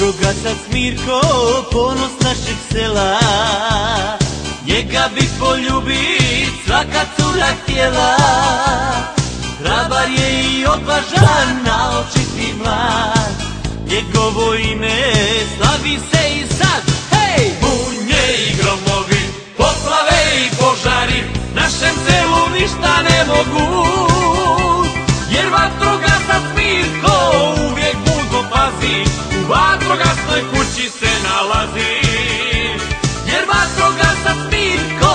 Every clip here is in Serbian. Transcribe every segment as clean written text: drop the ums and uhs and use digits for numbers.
Vatrogasac Mirko, ponos našeg sela, njega bi poljubit svaka cura htjela. Hrabar je i odvažan, naočiti mlad, njegovo ime slavi se i sad. Hej! Bunje i gromovi, poplave i požari, našem selu ništa ne mogu, jer vatrogasac Mirko uvijek budno pazi, u vatrogasnoj kući se nalazi. Jer vatrogasac Mirko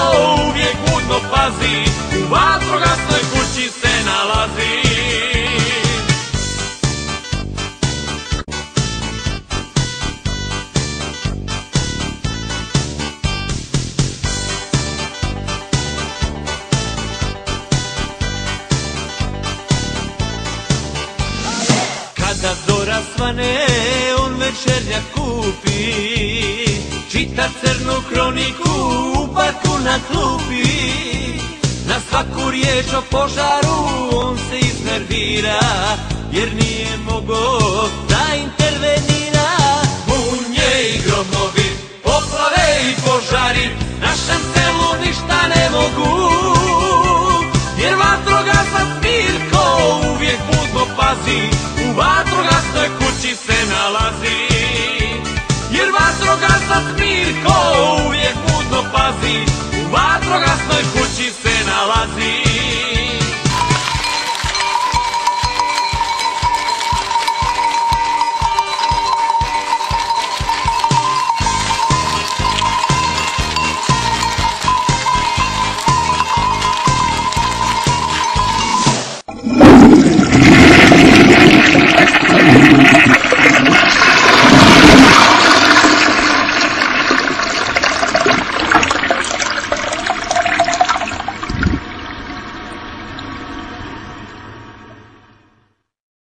uvijek budno pazi, u vatrogasnoj kući se nalazi. Kada zora svane, on večernjak kupi, čita crnu kroniku u parku na klupi. Na svaku riječ o požaru on se iznervira, jer nije mogo da intervenira. Bunje i gromovi, poplave i požari, našem selu ništa ne mogu, jer vatrogasac Mirko uvijek budno pazi, u vatrogasnoj kući se nalazi. Jer vatrogasac Mirko uvijek budno pazi, u vatrogasnoj kući se nalazi.